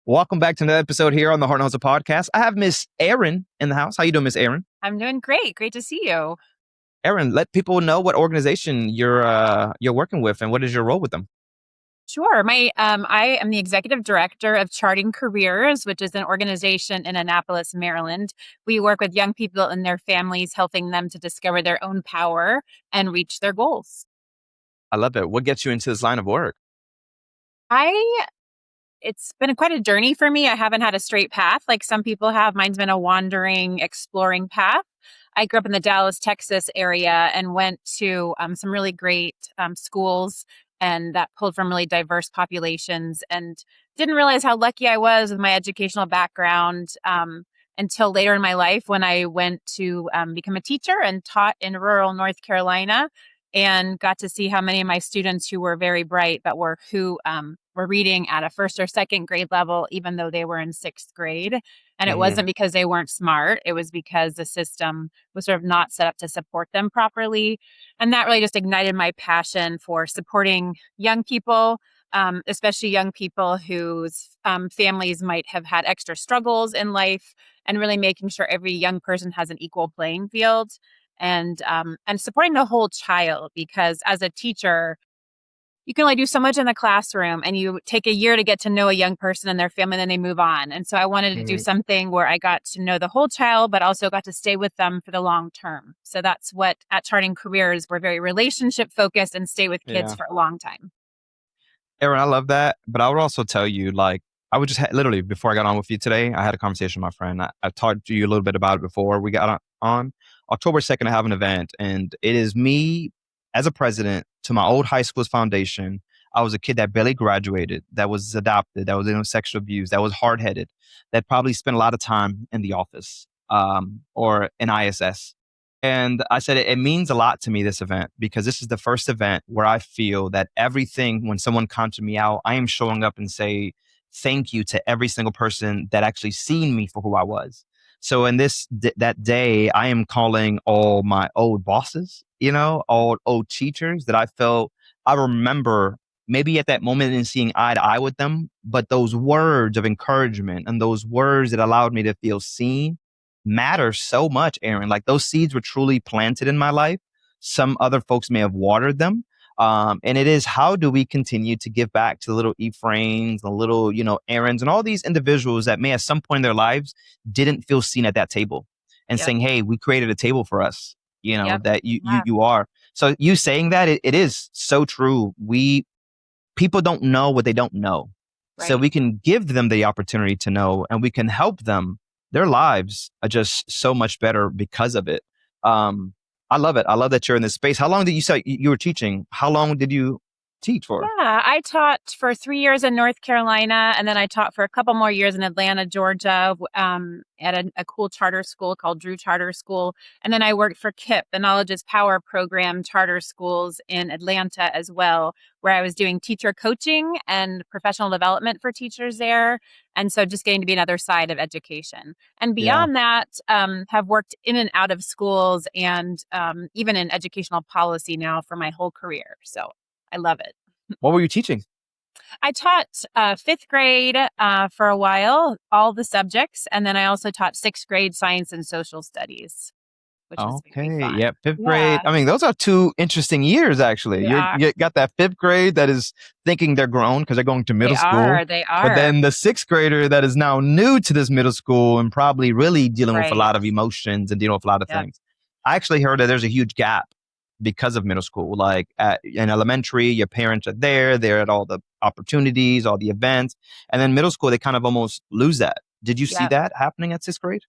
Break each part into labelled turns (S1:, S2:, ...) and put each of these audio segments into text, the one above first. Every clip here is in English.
S1: Welcome back to another episode here on the Heart and Hustle podcast. I have Miss Erin in the house. How you doing, Miss Erin?
S2: I'm doing great. Great to see you.
S1: Erin, let people know what organization you're working with and what is your role with them.
S2: Sure. I am the executive director of Charting Careers, which is an organization in Annapolis, Maryland. We work with young people and their families, helping them to discover their own power and reach their goals.
S1: I love it. What gets you into this line of work?
S2: I It's been quite a journey for me. I haven't had a straight path like some people have. Mine's been a wandering, exploring path. I grew up in the Dallas, Texas area and went to some really great schools and that pulled from really diverse populations and didn't realize how lucky I was with my educational background until later in my life when I went to become a teacher and taught in rural North Carolina and got to see how many of my students who were very bright but were reading at a first or second grade level, even though they were in sixth grade. And it
S1: hmm
S2: wasn't because they weren't smart. It was because the system was sort of not set up to support them properly. And that really just ignited my passion for supporting young people, especially young people whose families might have had extra struggles in life, and really making sure every young person has an equal playing field and supporting the whole child. Because as a teacher, you can only do so much in the classroom and you take a year to get to know a young person and their family, and then they move on. And so I wanted to do
S1: hmm
S2: something where I got to know the whole child, but also got to stay with them for the long term. So that's what at Charting Careers, we're very relationship focused and stay with kids
S1: Yeah.
S2: for a long time.
S1: Erin, I love that. But I would also tell you, I would just literally, before I got on with you today, I had a conversation with my friend. I talked to you a little bit about it before we got on. October 2nd, I have an event, and it is me as a president to my old high school's foundation. I was a kid that barely graduated, that was adopted, that was in sexual abuse, that was hard headed, that probably spent a lot of time in the office or in ISS. And I said, it means a lot to me, this event, because this is the first event where I feel that everything, when someone counted me out, I am showing up and say thank you to every single person that actually seen me for who I was. So in that day, I am calling all my old bosses, all old teachers that I remember maybe at that moment in seeing eye to eye with them, but those words of encouragement and those words that allowed me to feel seen matter so much, Erin. Like those seeds were truly planted in my life. Some other folks may have watered them. And it is, how do we continue to give back to the little Ephrains, the little, Aarons, and all these individuals that may at some point in their lives didn't feel seen at that table, and
S2: Yep.
S1: saying, hey, we created a table for us,
S2: Yep.
S1: that you, you,
S2: Yeah.
S1: you are. So you saying that, it is so true. People don't know what they don't know. So
S2: Right.
S1: we can give them the opportunity to know, and we can help them. Their lives are just so much better because of it. Um, I love it. I love that you're in this space. How long did you say you were teaching? How long did you teach for?
S2: Yeah, I taught for 3 years in North Carolina, and then I taught for a couple more years in Atlanta, Georgia, at a cool charter school called Drew Charter School. And then I worked for KIP, the Knowledge is Power program charter schools in Atlanta as well, where I was doing teacher coaching and professional development for teachers there. And so just getting to be another side of education. And
S1: Yeah.
S2: beyond that, have worked in and out of schools and even in educational policy now for my whole career. So I love it.
S1: What were you teaching?
S2: I taught fifth grade for a while, all the subjects. And then I also taught sixth grade science and social studies, which was very
S1: Okay.
S2: fun.
S1: Yeah. Fifth grade.
S2: Yeah,
S1: I mean, those are two interesting years, actually.
S2: they are.
S1: You got that fifth grade that is thinking they're grown because they're going to
S2: They
S1: middle school.
S2: are. They
S1: But
S2: are.
S1: then the sixth grader that is now new to this middle school and probably really dealing with a
S2: Right.
S1: lot of emotions and dealing with a lot of
S2: Yep.
S1: things. I actually heard that there's a huge gap because of middle school. Like in elementary, your parents are there, they're at all the opportunities, all the events. And then middle school, they kind of almost lose that. Did you see
S2: Yep.
S1: that happening at sixth grade?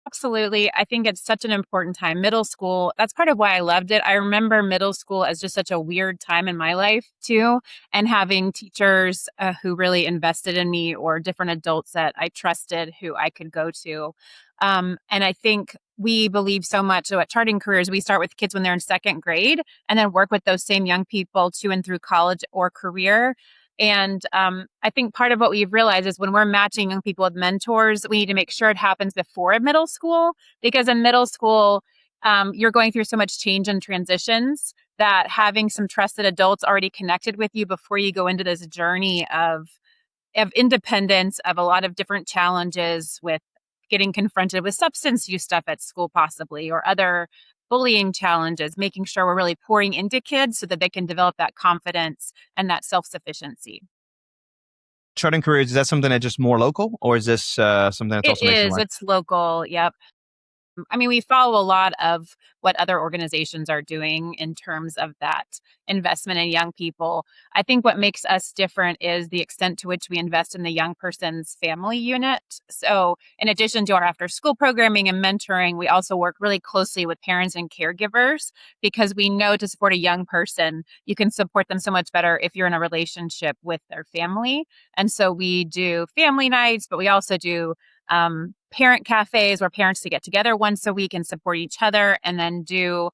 S2: Absolutely. I think it's such an important time. Middle school, that's part of why I loved it. I remember middle school as just such a weird time in my life, too. And having teachers who really invested in me, or different adults that I trusted who I could go to. And I think we believe so much. So at Charting Careers, we start with kids when they're in second grade and then work with those same young people to and through college or career. And I think part of what we've realized is when we're matching young people with mentors, we need to make sure it happens before middle school, because in middle school, you're going through so much change and transitions that having some trusted adults already connected with you before you go into this journey of of independence, of a lot of different challenges with getting confronted with substance use stuff at school, possibly, or other bullying challenges, making sure we're really pouring into kids so that they can develop that confidence and that self sufficiency.
S1: Charting careers, is that something that's just more local, or is this something that's
S2: It
S1: also
S2: is,
S1: nationwide?
S2: it's local. Yep. I mean, we follow a lot of what other organizations are doing in terms of that investment in young people. I think what makes us different is the extent to which we invest in the young person's family unit. So, in addition to our after school programming and mentoring, we also work really closely with parents and caregivers because we know to support a young person, you can support them so much better if you're in a relationship with their family. And so, we do family nights, but we also do parent cafes where parents to get together once a week and support each other, and then do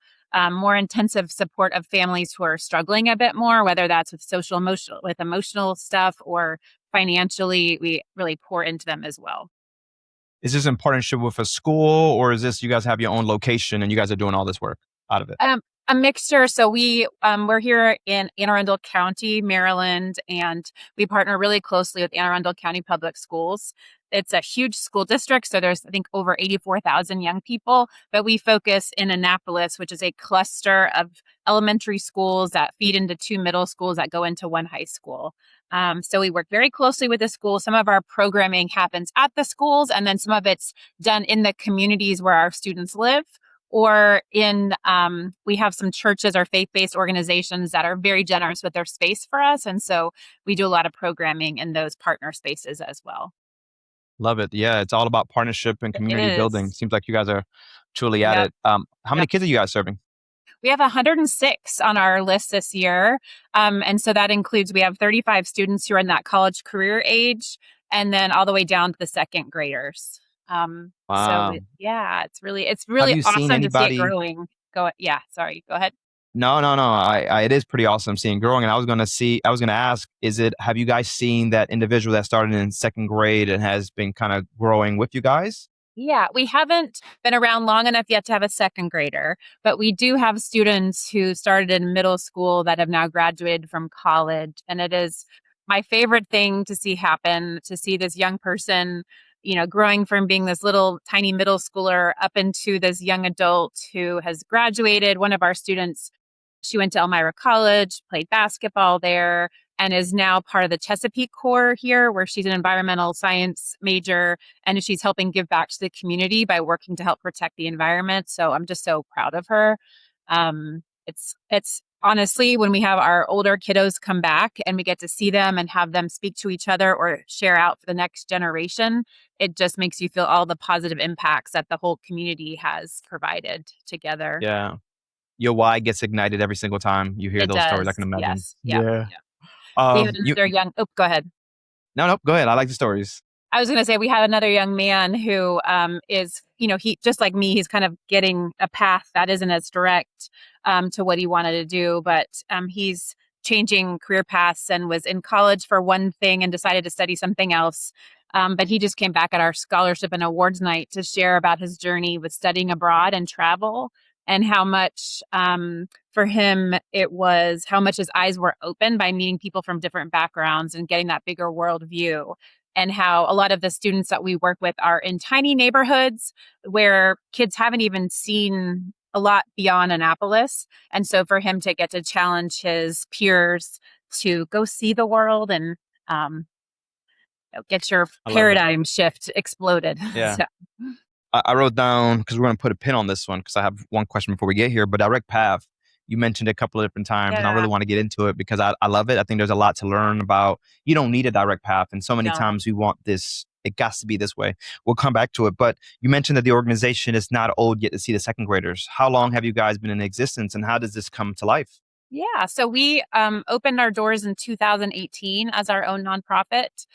S2: more intensive support of families who are struggling a bit more, whether that's with social emotional with emotional stuff or financially. We really pour into them as well.
S1: Is this in partnership with a school, or is this you guys have your own location and you guys are doing all this work out of it?
S2: A mixture. So we're here in Anne Arundel County, Maryland, and we partner really closely with Anne Arundel County Public Schools. It's a huge school district, so there's I think over 84,000 young people. But we focus in Annapolis, which is a cluster of elementary schools that feed into two middle schools that go into one high school. So we work very closely with the school. Some of our programming happens at the schools, and then some of it's done in the communities where our students live, or in we have some churches or faith-based organizations that are very generous with their space for us, and so we do a lot of programming in those partner spaces as well.
S1: Love it. Yeah, it's all about partnership and
S2: It
S1: community building.
S2: is.
S1: Seems like you guys are truly at
S2: Yep.
S1: it. How many
S2: Yep.
S1: kids are you guys serving?
S2: We have 106 on our list this year, and so that includes we have 35 students who are in that college career age, and then all the way down to the second graders.
S1: Wow.
S2: Yeah, it's
S1: Have
S2: really
S1: you seen
S2: awesome to see it
S1: anybody?
S2: growing. Yeah, sorry, go ahead.
S1: No, no, no. It is pretty awesome seeing growing. And I was gonna ask, have you guys seen that individual that started in second grade and has been kind of growing with you guys?
S2: Yeah, we haven't been around long enough yet to have a second grader, but we do have students who started in middle school that have now graduated from college. And it is my favorite thing to see happen, to see this young person, growing from being this little tiny middle schooler up into this young adult who has graduated. One of our students, she went to Elmira College, played basketball there, and is now part of the Chesapeake Corps here, where she's an environmental science major, and she's helping give back to the community by working to help protect the environment. So I'm just so proud of her. It's honestly, when we have our older kiddos come back and we get to see them and have them speak to each other or share out for the next generation, it just makes you feel all the positive impacts that the whole community has provided together.
S1: Yeah. Your why gets ignited every single time you hear
S2: It
S1: those stories, I
S2: does.
S1: can imagine.
S2: Yes. Yeah.
S1: Yeah.
S2: Yeah. We have
S1: You
S2: another young, oh, go ahead.
S1: No, no, go ahead. I like the stories.
S2: I was going to say we have another young man who is, he just like me, he's kind of getting a path that isn't as direct to what he wanted to do, but he's changing career paths and was in college for one thing and decided to study something else. But he just came back at our scholarship and awards night to share about his journey with studying abroad and travel, and how much for him it was how much his eyes were opened by meeting people from different backgrounds and getting that bigger world view, and how a lot of the students that we work with are in tiny neighborhoods where kids haven't even seen a lot beyond Annapolis. And so for him to get to challenge his peers to go see the world and um, get your
S1: I love it.
S2: paradigm shift exploded.
S1: Yeah.
S2: So,
S1: I wrote down because we're going to put a pin on this one because I have one question before we get here. But direct path, you mentioned a couple of different times, and I really
S2: yeah,
S1: want to get into it because I love it. I think there's a lot to learn about. You don't need a direct path, and so
S2: you
S1: many
S2: don't.
S1: times we want this. It got to be this way. We'll come back to it. But you mentioned that the organization is not old yet to see the second graders. How long have you guys been in existence, and how does this come to life?
S2: Yeah, so we opened our doors in 2018 as our own nonprofit.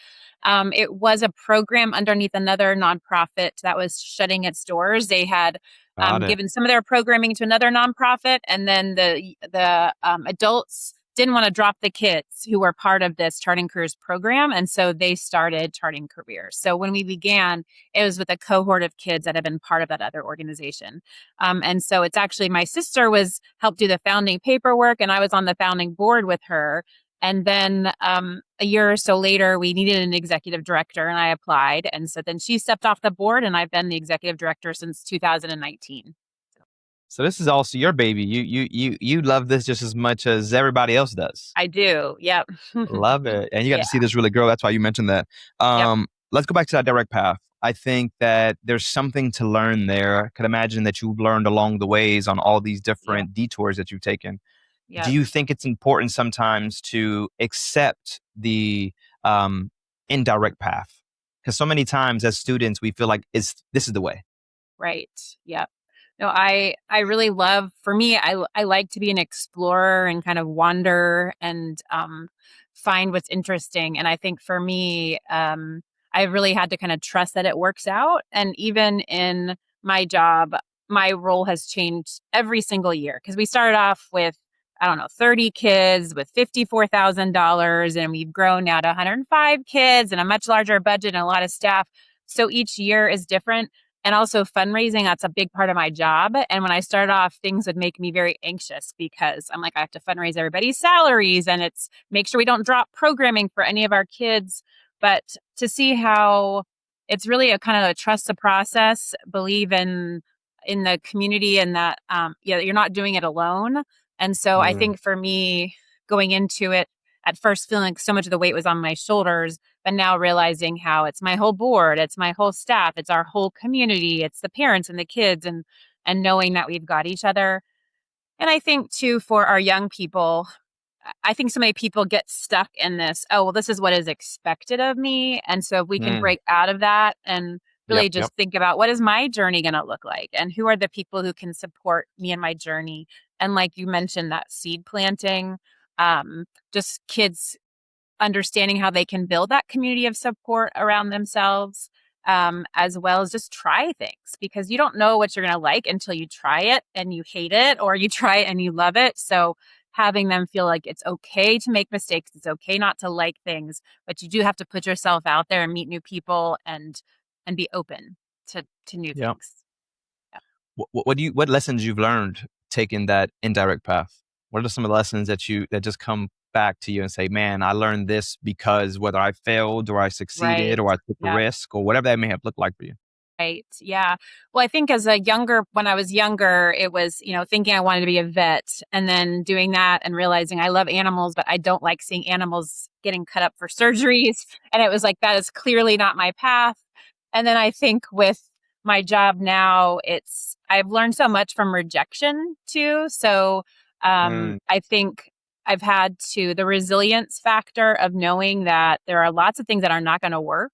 S2: It was a program underneath another nonprofit that was shutting its doors. They had
S1: Got it.
S2: given some of their programming to another nonprofit, and then the adults didn't want to drop the kids who were part of this Charting Careers program, and so they started Charting Careers. So when we began, it was with a cohort of kids that had been part of that other organization. And so it's actually my sister was helped do the founding paperwork, and I was on the founding board with her. And then a year or so later, we needed an executive director, and I applied. And so then she stepped off the board, and I've been the executive director since 2019.
S1: So this is also your baby. You love this just as much as everybody else does.
S2: I do. Yep.
S1: Love it. And you got
S2: Yeah.
S1: to see this really grow. That's why you mentioned that.
S2: Yep.
S1: Let's go back to that direct path. I think that there's something to learn there. I could imagine that you've learned along the ways on all these
S2: Yep.
S1: different detours that you've taken. Do
S2: Yep.
S1: you think it's important sometimes to accept the um, indirect path? Because so many times as students, we feel like this is the way.
S2: Right. Yep. No, I really love, for me, I like to be an explorer and kind of wander and find what's interesting. And I think for me, I really had to kind of trust that it works out. And even in my job, my role has changed every single year because we started off with, I don't know, 30 kids with $54,000, and we've grown now to 105 kids and a much larger budget and a lot of staff. So each year is different. And also fundraising, that's a big part of my job. And when I started off, things would make me very anxious because I'm like, I have to fundraise everybody's salaries and it's make sure we don't drop programming for any of our kids. But to see how it's really a kind of a trust the process, believe in the community, and that yeah, you're not doing it alone. And so I
S1: Mm,
S2: think for me going into it, at first feeling like so much of the weight was on my shoulders, but now realizing how it's my whole board, it's my whole staff, it's our whole community, it's the parents and the kids, and knowing that we've got each other. And I think too for our young people, I think so many people get stuck in this, oh, well, this is what is expected of me. And so if we can
S1: mm,
S2: break out of that and
S1: yep,
S2: really
S1: yep.
S2: just think about what is my journey going to look like and who are the people who can support me in my journey. And like you mentioned, that seed planting, just kids understanding how they can build that community of support around themselves, as well as just try things because you don't know what you're going to like until you try it and you hate it, or you try it and you love it. So having them feel like it's okay to make mistakes, it's okay not to like things, but you do have to put yourself out there and meet new people and be open to new
S1: Yep.
S2: things. Yeah.
S1: What lessons you've learned taking that indirect path? What are some of the lessons that just come back to you and say, man, I learned this because whether I failed or I succeeded
S2: Right.
S1: or I took a
S2: Yeah.
S1: risk or whatever that may have looked like for you?
S2: Right. Yeah. Well, I think when I was younger, it was, thinking I wanted to be a vet and then doing that and realizing I love animals, but I don't like seeing animals getting cut up for surgeries. And it was like, that is clearly not my path. And then I think with my job now, I've learned so much from rejection too. So
S1: Mm,
S2: I think I've had the resilience factor of knowing that there are lots of things that are not going to work.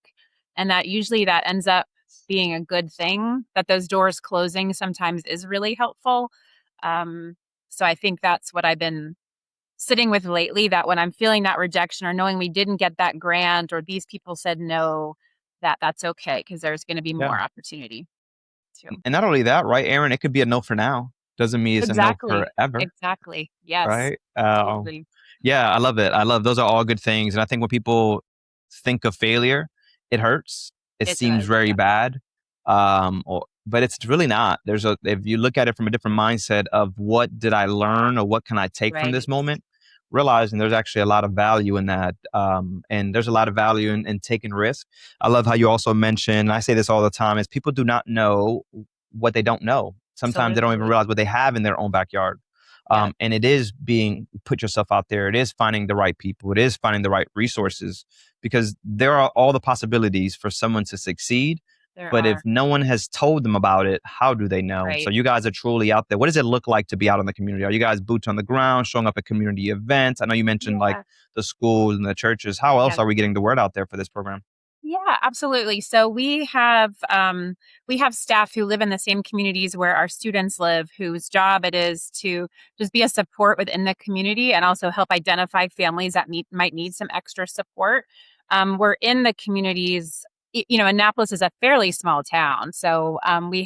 S2: And that usually that ends up being a good thing, that those doors closing sometimes is really helpful. Um, so I think that's what I've been sitting with lately, that when I'm feeling that rejection or knowing we didn't get that grant or these people said no, that's okay because there's going to be
S1: yeah.
S2: more opportunity too.
S1: And not only that, right, Aaron, it could be a no for now. Doesn't mean it's a no
S2: Exactly.
S1: forever,
S2: Exactly. Yes.
S1: right?
S2: Totally.
S1: Yeah, I love it. I love those are all good things. And I think when people think of failure, it hurts. It
S2: It
S1: seems
S2: does.
S1: very
S2: Yeah.
S1: bad. But it's really not. If you look at it from a different mindset of what did I learn or what can I take from this
S2: Right.
S1: moment, realizing there's actually a lot of value in that. And there's a lot of value in taking risk. I love how you also mentioned, and I say this all the time, is people do not know what they don't know. Sometimes they don't even
S2: Absolutely.
S1: realize what they have in their own backyard.
S2: Yeah.
S1: And it is being put yourself out there. It is finding the right people. It is finding the right resources because there are all the possibilities for someone to succeed.
S2: There
S1: But if
S2: are.
S1: no one has told them about it, how do they know? So
S2: Right.
S1: you guys are truly out there. What does it look like to be out in the community? Are you guys boots on the ground, showing up at community events? I know you mentioned like
S2: Yeah.
S1: the schools and the churches. How else
S2: Yeah.
S1: are we getting the word out there for this program?
S2: Yeah, absolutely. So we have staff who live in the same communities where our students live, whose job it is to just be a support within the community and also help identify families that might need some extra support. We're in the communities. Annapolis is a fairly small town, so we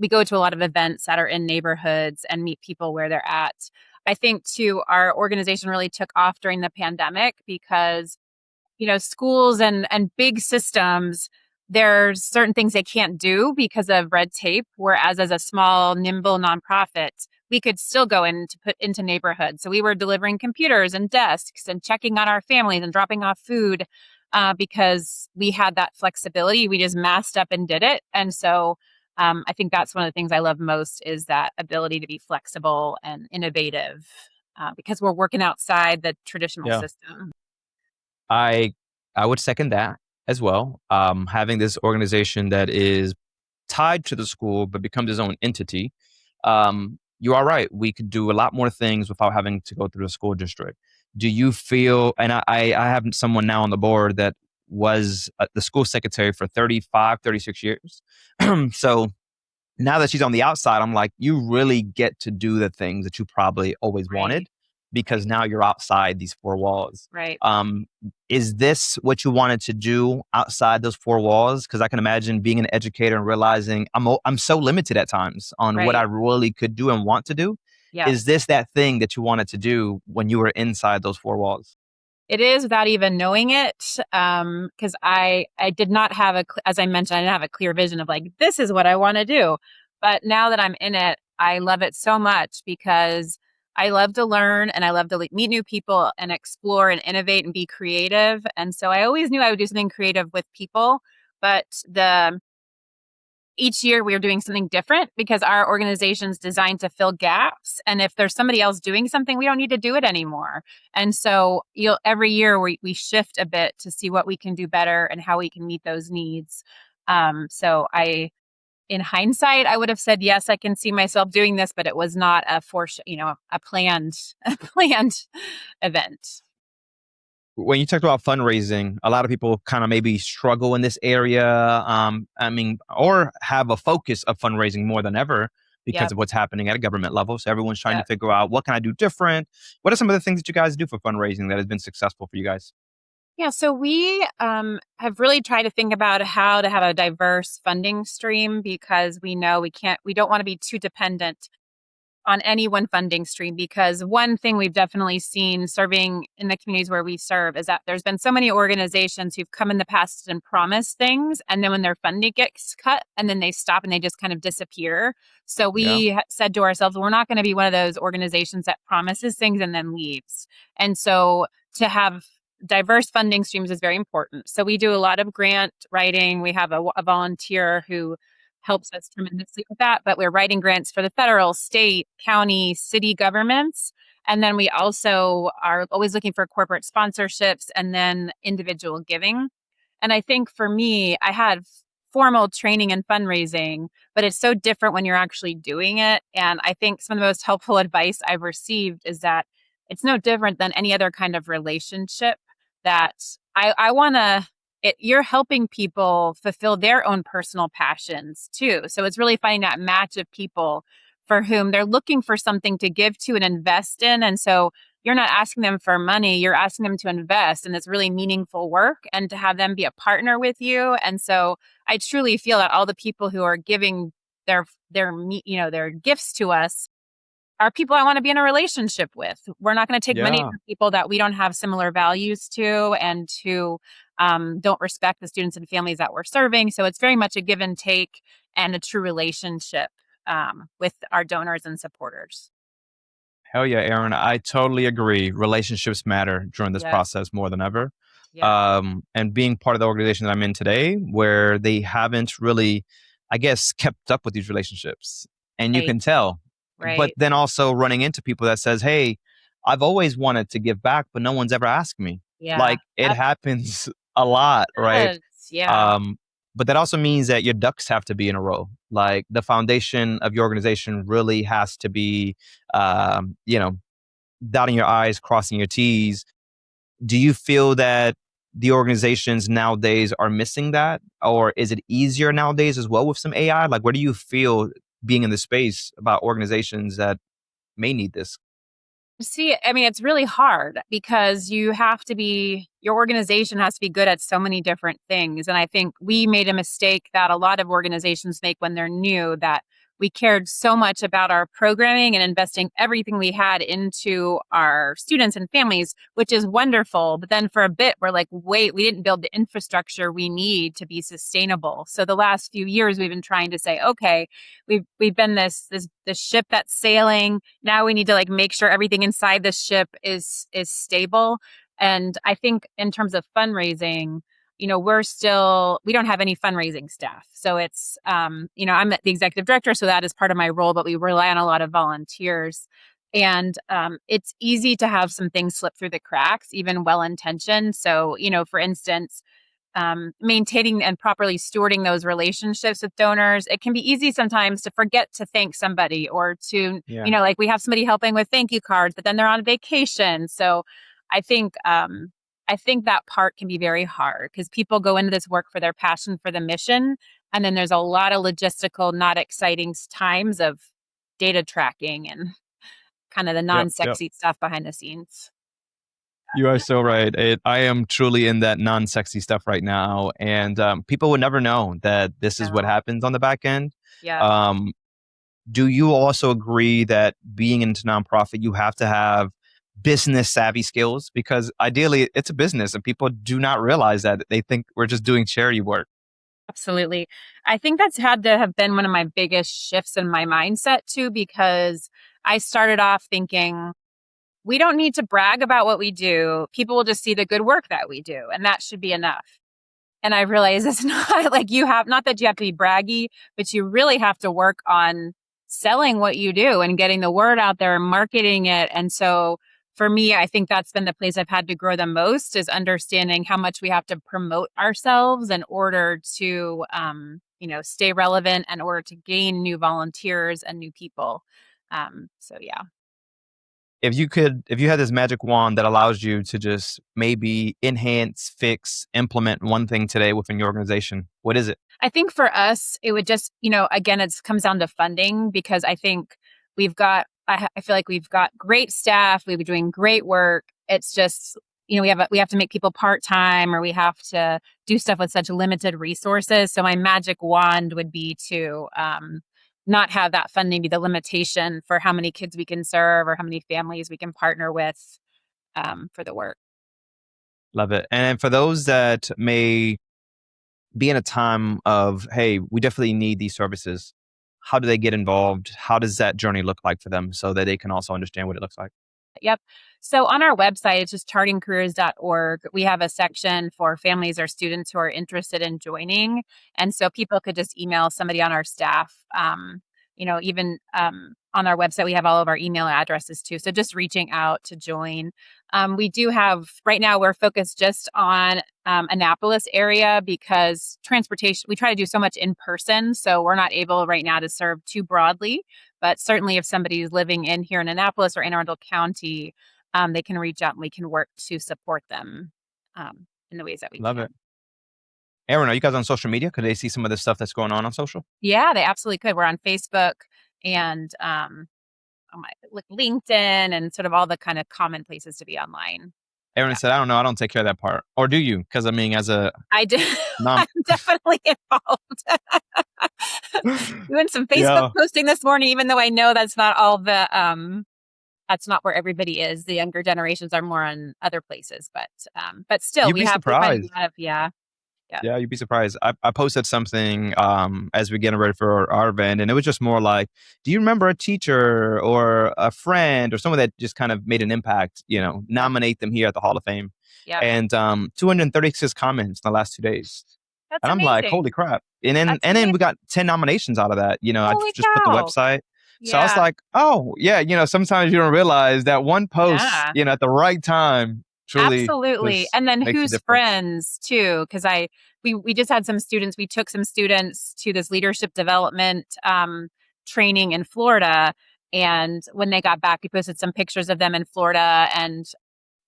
S2: go to a lot of events that are in neighborhoods and meet people where they're at. I think too, our organization really took off during the pandemic because schools and big systems, there's certain things they can't do because of red tape. Whereas as a small, nimble nonprofit, we could still go in to put into neighborhoods. So we were delivering computers and desks and checking on our families and dropping off food because we had that flexibility. We just masked up and did it. And so I think that's one of the things I love most is that ability to be flexible and innovative because we're working outside the traditional
S1: Yeah.
S2: system.
S1: I I would second that as well. Having this organization that is tied to the school but becomes its own entity. You are right. We could do a lot more things without having to go through the school district. Do you feel, and I have someone now on the board that was the school secretary for 35, 36 years. So now that she's on the outside, I'm like, you really get to do the things that you probably always
S2: Right,
S1: wanted because
S2: right,
S1: now you're outside these four walls.
S2: right,
S1: Um, is this what you wanted to do outside those four walls? Because I can imagine being an educator and realizing I'm so limited at times on what I
S2: right.
S1: really could do and want to do. Is
S2: Yes.
S1: this that thing that you wanted to do when you were inside those four walls?
S2: It is without even knowing it, because I did not have as I mentioned, I didn't have a clear vision of like, this is what I want to do. But now that I'm in it, I love it so much because I love to learn and I love to meet new people and explore and innovate and be creative. And so I always knew I would do something creative with people, but the each year we are doing something different because our organization's designed to fill gaps. And if there's somebody else doing something, we don't need to do it anymore. And so you'll every year we shift a bit to see what we can do better and how we can meet those needs. So I in hindsight, I would have said, yes, I can see myself doing this, but it was not a planned, a planned event.
S1: When you talked about fundraising, a lot of people kind of maybe struggle in this area. I mean, or have a focus of fundraising more than ever because
S2: Yep.
S1: of what's happening at a government level. So everyone's trying to
S2: Yep.
S1: figure out what can I do different. What are some of the things that you guys do for fundraising that has been successful for you guys?
S2: Yeah, so we have really tried to think about how to have a diverse funding stream because we know we don't want to be too dependent on any one funding stream. Because one thing we've definitely seen serving in the communities where we serve is that there's been so many organizations who've come in the past and promised things, and then when their funding gets cut, and then they stop and they just kind of disappear. So
S1: Yeah.
S2: we said to ourselves, we're not going to be one of those organizations that promises things and then leaves. And so to have diverse funding streams is very important. So we do a lot of grant writing. We have a volunteer who helps us tremendously with that, but we're writing grants for the federal, state, county, city governments. And then we also are always looking for corporate sponsorships and then individual giving. And I think for me, I had formal training in fundraising, but it's so different when you're actually doing it. And I think some of the most helpful advice I've received is that it's no different than any other kind of relationship that I want to you're helping people fulfill their own personal passions too. So it's really finding that match of people for whom they're looking for something to give to and invest in. And so you're not asking them for money, you're asking them to invest in this really meaningful work and to have them be a partner with you. And so I truly feel that all the people who are giving their gifts to us are people I want to be in a relationship with. We're not going to take money
S1: Yeah.
S2: from people that we don't have similar values to and who don't respect the students and families that we're serving. So it's very much a give and take and a true relationship with our donors and supporters.
S1: Hell yeah, Aaron. I totally agree. Relationships matter during this
S2: Yes.
S1: process more than ever.
S2: Yes.
S1: And being part of the organization that I'm in today, where they haven't really, I guess, kept up with these relationships, and you
S2: Right.
S1: can tell. But
S2: Right.
S1: then also running into people that says, "Hey, I've always wanted to give back, but no one's ever asked me."
S2: Yeah.
S1: Like it happens a lot, right?
S2: Yes. Yeah.
S1: Um, but that also means that your ducks have to be in a row. Like the foundation of your organization really has to be, you know, dotting your I's, crossing your T's. Do you feel that the organizations nowadays are missing that? Or is it easier nowadays as well with some AI? Like, where do you feel being in the space about organizations that may need this?
S2: See, I mean, it's really hard because your organization has to be good at so many different things. And I think we made a mistake that a lot of organizations make when they're new that we cared so much about our programming and investing everything we had into our students and families, which is wonderful. But then for a bit, we're like, wait, we didn't build the infrastructure we need to be sustainable. So the last few years, we've been trying to say, okay, we've been this ship that's sailing. Now we need to like make sure everything inside the ship is stable. And I think in terms of fundraising, we don't have any fundraising staff. So it's, I'm the executive director, so that is part of my role, but we rely on a lot of volunteers. And it's easy to have some things slip through the cracks, even well intentioned. So, for instance, maintaining and properly stewarding those relationships with donors, it can be easy sometimes to forget to thank somebody or to,
S1: Yeah.
S2: like we have somebody helping with thank you cards, but then they're on vacation. So I think, I think that part can be very hard because people go into this work for their passion for the mission. And then there's a lot of logistical, not exciting times of data tracking and kind of the
S1: Yep. Yep.
S2: non-sexy stuff behind the scenes.
S1: You are so right. I am truly in that non-sexy stuff right now, and people would never know that this is what
S2: No.
S1: happens on the back end.
S2: Yeah.
S1: Um, do you also agree that being into nonprofit, you have to have business savvy skills? Because ideally, it's a business, and people do not realize that. They think we're just doing charity work.
S2: Absolutely. I think that's had to have been one of my biggest shifts in my mindset too, because I started off thinking, we don't need to brag about what we do. People will just see the good work that we do, and that should be enough. And I realized it's not like not that you have to be braggy, but you really have to work on selling what you do and getting the word out there and marketing it. And so for me, I think that's been the place I've had to grow the most is understanding how much we have to promote ourselves in order to, stay relevant, in order to gain new volunteers and new people. So yeah.
S1: If you had this magic wand that allows you to just maybe enhance, fix, implement one thing today within your organization, what is it?
S2: I think for us, it would just, again, it comes down to funding because I think I feel like we've got great staff. We've been doing great work. It's just, we have to make people part-time or we have to do stuff with such limited resources. So my magic wand would be to, not have that funding be the limitation for how many kids we can serve or how many families we can partner with, for the work.
S1: Love it. And for those that may be in a time of, hey, we definitely need these services, how do they get involved? How does that journey look like for them so that they can also understand what it looks like?
S2: Yep. So on our website, it's just chartingcareers.org. We have a section for families or students who are interested in joining. And so people could just email somebody on our staff. Even on our website, we have all of our email addresses too. So just reaching out to join. We do have, right now, we're focused just on Annapolis area because transportation, we try to do so much in person. So we're not able right now to serve too broadly. But certainly if somebody's living in here in Annapolis or Anne Arundel County, they can reach out and we can work to support them in the ways that we
S1: Love
S2: can.
S1: it. Erin, are you guys on social media? Could they see some of the stuff that's going on social?
S2: Yeah, they absolutely could. We're on Facebook and like LinkedIn and sort of all the kind of common places to be online.
S1: Erin
S2: Yeah.
S1: said, I don't know. I don't take care of that part. Or do you? Because I mean, as a
S2: I do.
S1: non.
S2: I'm definitely involved. Doing some Facebook
S1: Yeah.
S2: posting this morning, even though I know that's not all that's not where everybody is. The younger generations are more on other places, but still
S1: You'd be
S2: we find
S1: surprised.
S2: a lot of, yeah.
S1: Yeah, you'd be surprised. I posted something as we're getting ready for our event, and it was just more like, do you remember a teacher or a friend or someone that just kind of made an impact, nominate them here at the Hall of Fame?
S2: Yep.
S1: And 236 comments in the last 2 days.
S2: That's
S1: And I'm like,
S2: amazing.
S1: holy crap. And then
S2: That's
S1: and then
S2: amazing.
S1: we got 10 nominations out of that. I
S2: Holy
S1: just put the
S2: cow.
S1: website. So I was
S2: Yeah.
S1: like, oh, yeah, sometimes you don't realize that one post,
S2: Yeah.
S1: at the right time truly
S2: Absolutely.
S1: just
S2: And then
S1: makes a
S2: who's
S1: difference.
S2: friends too? Because we just had some students, we took some students to this leadership development training in Florida. And when they got back, we posted some pictures of them in Florida. And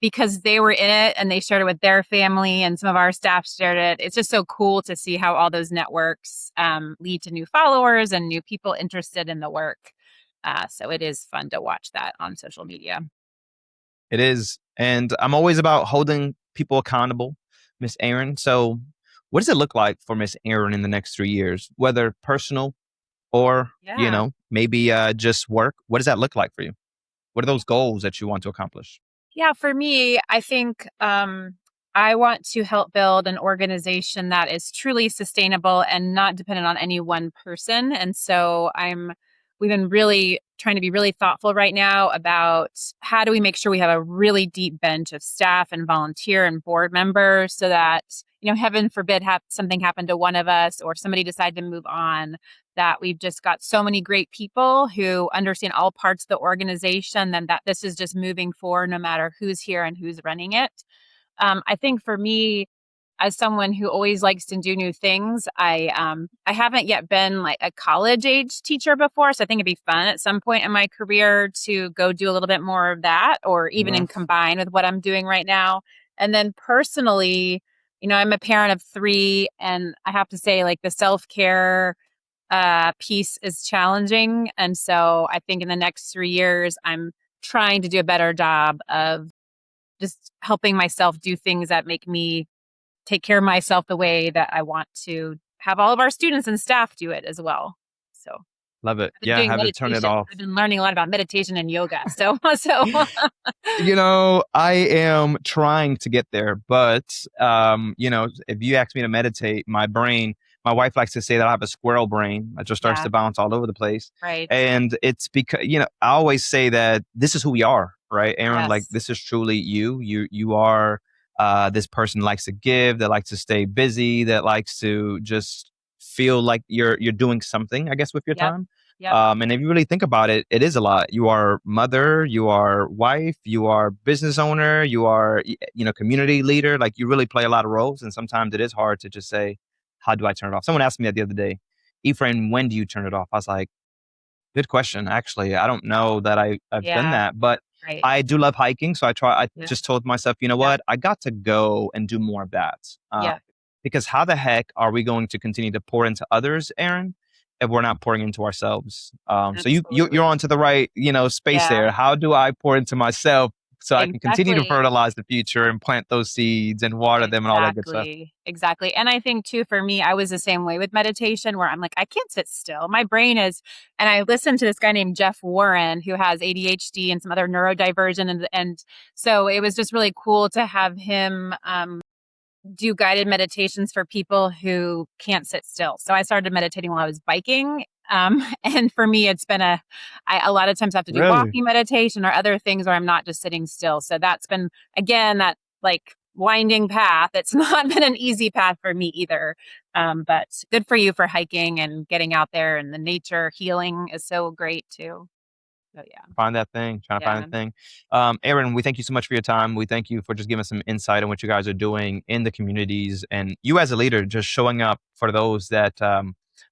S2: because they were in it and they shared it with their family and some of our staff shared it, it's just so cool to see how all those networks lead to new followers and new people interested in the work. So it is fun to watch that on social media.
S1: It is. And I'm always about holding people accountable, Miss Erin. So what does it look like for Miss Erin in the next 3 years, whether personal or,
S2: Yeah.
S1: maybe just work? What does that look like for you? What are those goals that you want to accomplish?
S2: Yeah, for me, I think I want to help build an organization that is truly sustainable and not dependent on any one person. And so we've been really trying to be really thoughtful right now about how do we make sure we have a really deep bench of staff and volunteer and board members so that, heaven forbid something happened to one of us or somebody decided to move on, that we've just got so many great people who understand all parts of the organization and that this is just moving forward no matter who's here and who's running it. I think for me, as someone who always likes to do new things, I haven't yet been like a college age teacher before, so I think it'd be fun at some point in my career to go do a little bit more of that, or even
S1: Mhm.
S2: in combine with what I'm doing right now. And then personally, I'm a parent of three, and I have to say, like the self care piece is challenging. And so I think in the next 3 years, I'm trying to do a better job of just helping myself do things that make me take care of myself the way that I want to have all of our students and staff do it as well. So
S1: Love it.
S2: I've been
S1: Yeah,
S2: doing
S1: have to turn it
S2: meditation.
S1: off.
S2: I've been learning a lot about meditation and yoga. So
S1: I am trying to get there, but if you ask me to meditate, my wife likes to say that I have a squirrel brain. It just starts
S2: yeah,
S1: to bounce all over the place.
S2: right.
S1: And it's because, I always say that this is who we are, right? Aaron, like
S2: Yes.
S1: this is truly you. You are this person that likes to give, that likes to stay busy, that likes to just feel like you're doing something, I guess, with your
S2: Yep.
S1: time.
S2: Yep.
S1: And if you really think about it, it is a lot. You are mother, you are wife, you are business owner, you are, community leader. Like you really play a lot of roles. And sometimes it is hard to just say, how do I turn it off? Someone asked me that the other day, Ephraim, when do you turn it off? I was like, good question. Actually, I don't know that I've done
S2: Yeah.
S1: that, but
S2: Right.
S1: I do love hiking. So I
S2: Yeah.
S1: just told myself, you know
S2: Yeah.
S1: what? I got to go and do more of that.
S2: Yeah.
S1: Because how the heck are we going to continue to pour into others, Aaron, if we're not pouring into ourselves? So you're
S2: Absolutely.
S1: onto the right, space
S2: Yeah.
S1: there. How do I pour into myself so I can continue to
S2: Exactly.
S1: fertilize the future and plant those seeds and water them and all that good stuff?
S2: Exactly. Exactly. And I think too, for me, I was the same way with meditation where I'm like, I can't sit still. My brain is, and I listened to this guy named Jeff Warren who has ADHD and some other neurodivergent. And so it was just really cool to have him do guided meditations for people who can't sit still. So I started meditating while I was biking. And for me, it's been a lot of times I have to do
S1: Really?
S2: walking meditation or other things where I'm not just sitting still. So that's been, again, that like winding path. It's not been an easy path for me either. But good for you for hiking and getting out there, and the nature healing is so great too. So yeah.
S1: Find that thing, trying to find
S2: Yeah.
S1: that thing. Aaron, we thank you so much for your time. We thank you for just giving us some insight on what you guys are doing in the communities, and you as a leader just showing up for those that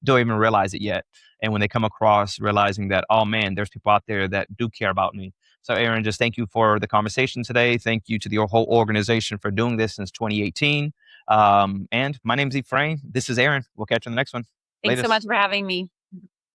S1: don't even realize it yet. And when they come across realizing that, oh man, there's people out there that do care about me. So, Aaron, just thank you for the conversation today. Thank you to the whole organization for doing this since 2018. And my name's Ephraim. This is Aaron. We'll catch you on the next one.
S2: Thanks so much
S1: Latest.
S2: for having me.